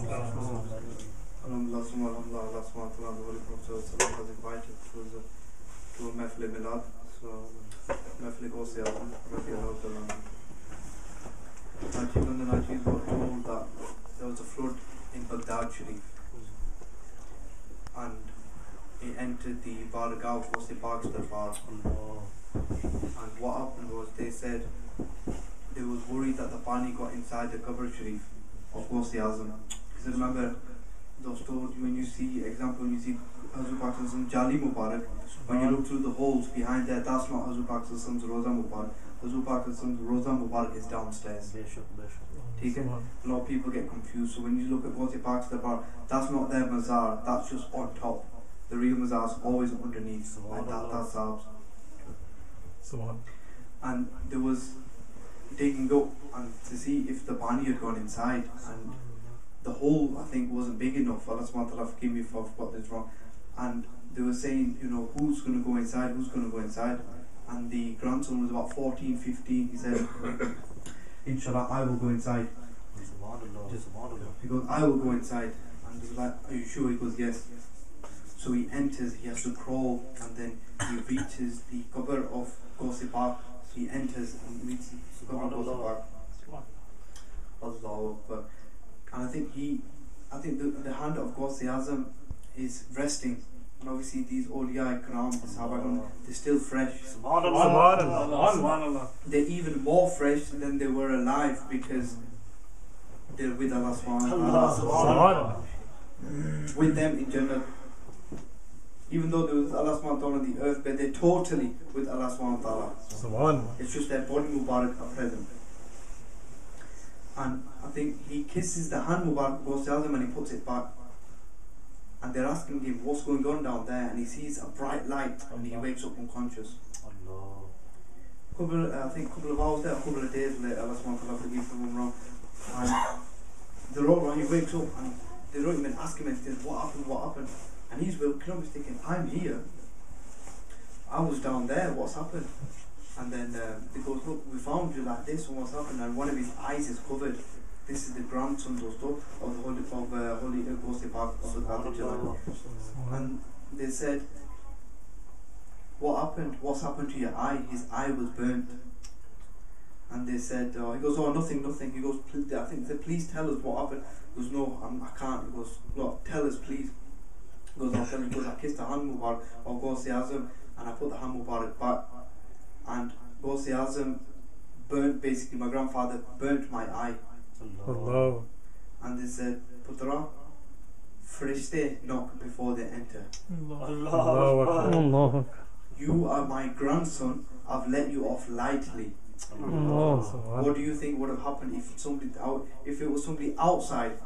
Alhamdulillah, Allah subhanahu the Holy Prophet has invited to a Mehfil Milad. So, Mehfil Gausi Azam, radiallahu ta'ala. Najib and the Najib were told that there was a flood in Baghdad Sharif. And it entered the Baragah of Gausi Park's Darbar. And what happened was, they said they was worried that the pani got inside the Qabr Sharif of Gausi Azam. Because remember, those told when you see, example, when you see Hazrat Pak's Jali Mubarak, when you look through the holes behind there, that's not Hazrat Pak's Roza Mubarak. Hazrat Pak's Roza Mubarak is downstairs. Okay? A lot of people get confused. So when you look at Gausi Pak's Darbar, that's not their mazar, that's just on top. The real mazar is always underneath, and that's ours. And there was digging up and to see if the pani had gone inside, and the hole, I think, wasn't big enough. Allah subhanahu wa ta'ala forgive me if I've got this wrong. And they were saying, who's going to go inside, who's going to go inside? And the grandson was about 14, 15. He said, Inshallah, I will go inside. He goes, I will go inside. And he was like, are you sure? He goes, yes. So he enters, he has to crawl, and then he reaches the cover of Gausi Park. He enters and reaches the cover of Gausi Park. Allahu Akbar. And I think the hand of Gausi Azam is resting. And obviously these awliya ikram, the Sahaba, they're still fresh. Subhanallah. They're even more fresh than they were alive, because they're with Allah subhanahu wa ta'ala. With them in Jannah. Even though there was Allah subhanahu wa ta'ala on the earth, but they're totally with Allah subhanahu wa ta'ala. It's just their body Mubarak are present. And I think he kisses the hand Mubarak Gausi Azam and he puts it back. And they're asking him what's going on down there, and he sees a bright light and he wakes up unconscious. I think a couple of hours there, a couple of days later, Allah subhanahu wa ta'ala forgive if I'm wrong. And they're all right, he wakes up and they don't even ask him anything, what happened? And he's waking up, he's thinking, I'm here. I was down there, what's happened? And then they go, look, we found you like this, and what's happened? And one of his eyes is covered. This is the grandson of the Holy Gausi Park of the Qadir Jalal. And they said, what happened? What's happened to your eye? His eye was burnt. And they said, he goes, oh, nothing. He goes, I think they said, please tell us what happened. He goes, no, I can't. He goes, look, tell us, please. He goes, I'll tell you. He goes, I kissed the hand Mubarak of Gausi Azam, and I put the hand Mubarak back. And Gausi Azam burnt, basically, my grandfather burnt my eye. Allah. And they said, Putra, Farishte knock before they enter. Allah. You are my grandson, I've let you off lightly. What do you think would have happened if it was somebody outside?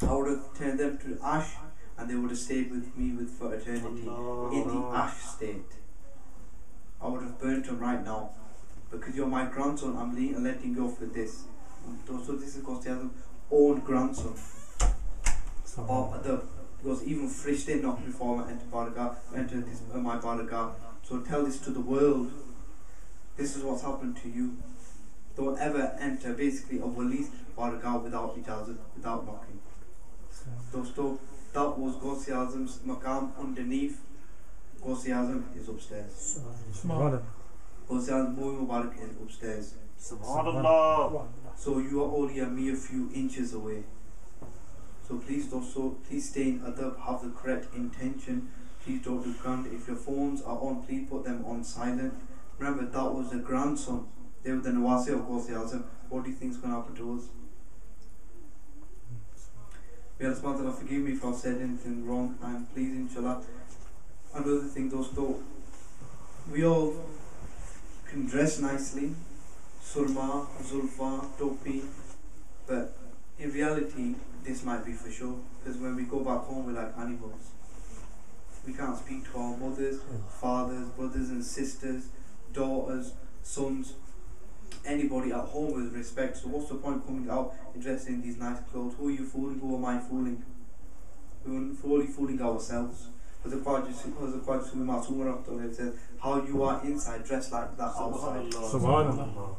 I would have turned them to ash, and they would have stayed with me for eternity in the ash state. I would have burnt them right now. Because you're my grandson, I'm letting you off with this. So this is Gausi Azam's own grandson. Because even Farishte knocked before I entered my Baragah. So tell this to the world. This is what's happened to you. Don't ever enter basically a wali's Baragah without ijazat, without knocking. So that was Gausi Azam's maqam underneath. Gausi Azam is upstairs. Gausi Azam Mubarak is upstairs. Subhanallah. So you are only a mere few inches away. So please stay in adab, have the correct intention. Please don't do grand. If your phones are on, please put them on silent. Remember, that was the grandson. They were the Nawasi of Gausi Azam. What do you think is going to happen to us? May Allah subhanahu wa ta'ala forgive me if I've said anything wrong, and please, inshallah. Another thing, dosto, we all can dress nicely, surma, zulfa, topi, but in reality, this might be for sure, because when we go back home, we're like animals. We can't speak to our mothers, fathers, brothers and sisters, daughters, sons, anybody at home with respect. So what's the point coming out and dressing in these nice clothes? Who are you fooling? Who am I fooling? We're only fooling ourselves. Because the Qur'an says, how you are inside, dressed like that outside. Subhanallah.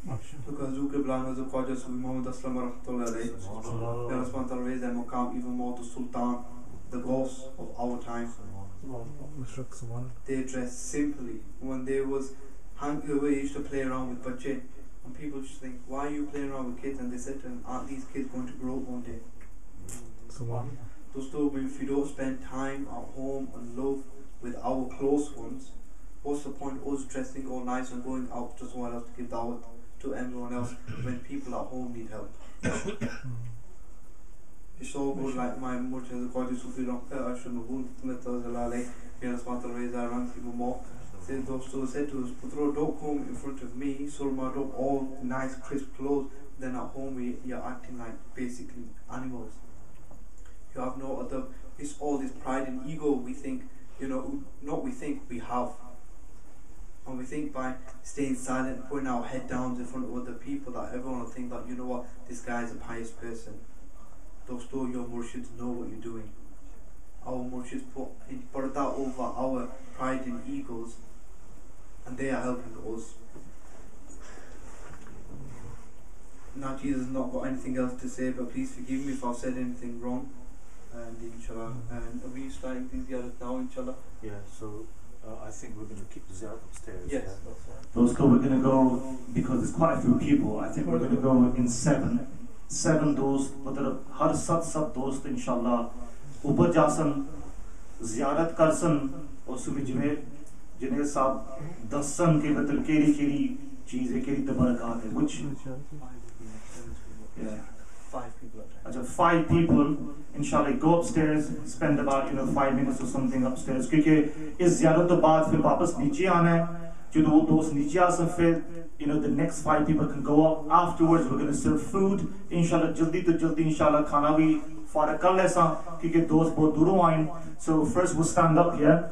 Because Hazur Qibla and Hazur Khwaja Sufi Muhammad Aslam Rahmatullah alayhi, may Allah subhanahu wa ta'ala raise them maqam even more to Sultan, the ghost of our time. They dressed simply. When they was hungry, we used to play around with bache, and people just think, why are you playing around with kids? And they said to them, aren't these kids going to grow up one day? Dosto, if you don't spend time at home and love with our close ones, what's the point of us dressing all nice and going out to someone else to give dawat to everyone else when people at home need help? It's so good, like my mother, the Qadi Sufi Ashur Mabul, Tumetazalalay, Yana Smata Reza, Rang people more. Said Dosto said to us, Putro, don't come in front of me, Surma, don't all nice, crisp clothes, then at home you're acting like basically animals. You have no other, it's all this pride and ego we think, we have. And we think by staying silent, putting our head down in front of other people, that everyone will think that, you know what, this guy is a pious person. Dosto, your murshids know what you're doing. Our murshids put that over our pride and egos, and they are helping us. Now Jesus has not got anything else to say, but please forgive me if I've said anything wrong. And inshallah, and are we starting these ziyarat now, inshallah? Yeah, so I think we're going to keep the ziyarat upstairs. Yes, yeah? that's right. Those we're going to go, because there's quite a few people, I think we're going to go in seven dost, matlab har sat dost inshallah upar jasan ziyarat karsan aur sumi Junaid sahab dassan ke matlab keri cheez hai, keri tabarakat hai, which yeah, 5 people at अच्छा 5 people inshallah go upstairs, spend about 5 minutes or something upstairs, क्योंकि इस ज़ियारत तो बाद फिर वापस नीचे आना है, जो वो दोस्त नीचे आ सकते फिर the next 5 people can go up. Afterwards we're going to serve food inshallah, जल्दी तो जल्दी inshallah खाना भी फारग कर लेसा क्योंकि दोस्त बहुत दूरों आए. So first we'll stand up here.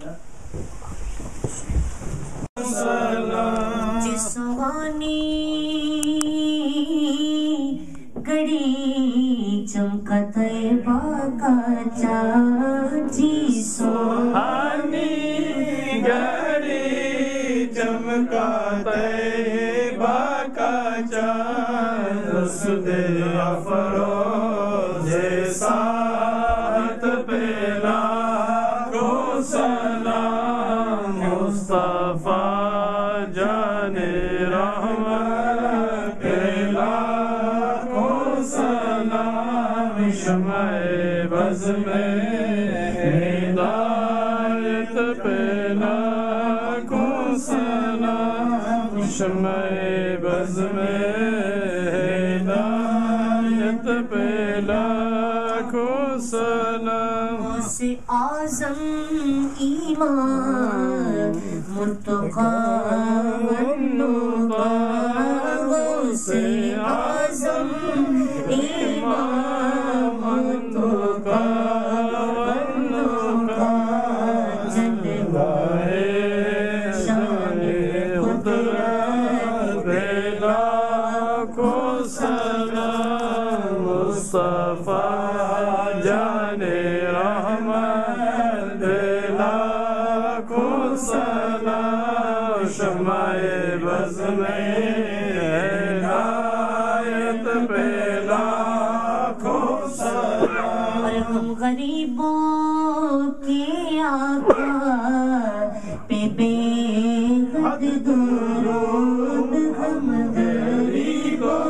गड़ी चमका तैबा का चाची सोहानी गड़ी चमका तैबा का चाँद रस्ते अफरोज़े साथ पे लाखों सलाम मुस्तफा जाने रहमत पे लाखों सलाम शम्ए बज़ में हिदायत पे लाखों सलाम शम्ए बज़ में हिदायत पे लाखों सलाम से आज़म ईमान मुर्तक़ा वन्नुक़ा से आज़म ईमान मुर्तक़ा वन्नुक़ा जलवाए शान कुदरत पे लाखों सलाम मुस्तफा जाने रहमत पे लाखों सलाम शम्ए बज़ में हिदायत पे लाखों सलाम. और हम गरीबों के आका पे बेहद दुरूद, हम गरीबों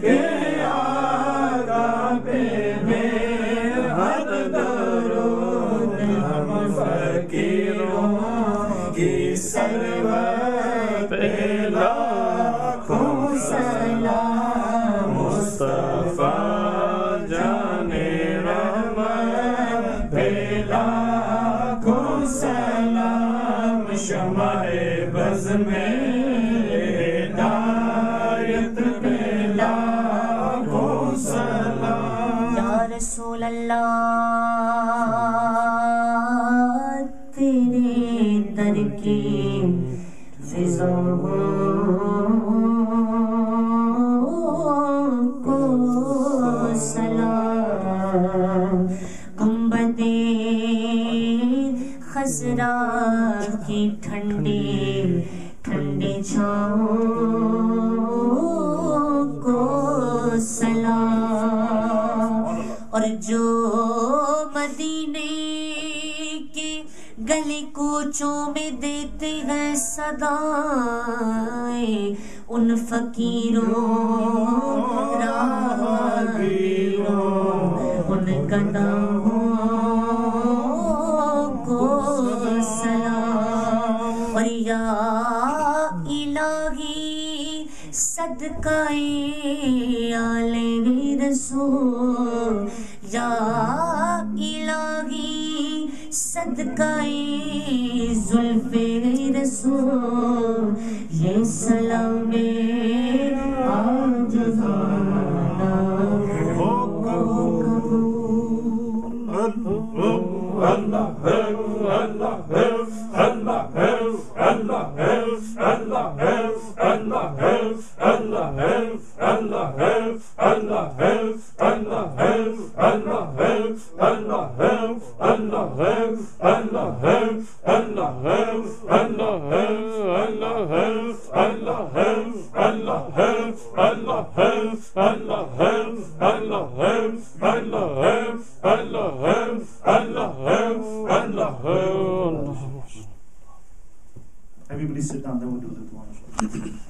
के आका पे बेहद दुरूद, हम फकीरों की सरवत पे लाखों सलाम मुस्तफा जाने रहमत पे लाखों सलाम शम्ए बज़ में हिदायत पे लाखों सलाम. या रसूल अल्लाह तेरे दर की फिज़ाओं को सलाम. गुंबदे खज़रा की ठंडी ठंडी छाँव سلام اور جو مدینے کے گلی کوچوں میں دیتے ہیں صدائیں ان فقیروں راہگیروں ان گداؤں کو سلام اور یا الہی صدقہ آل رسول یا الہی صدقہ زلف رسول یہ سلام عاجزانہ ہو Everybody sit down, then we'll do the dua.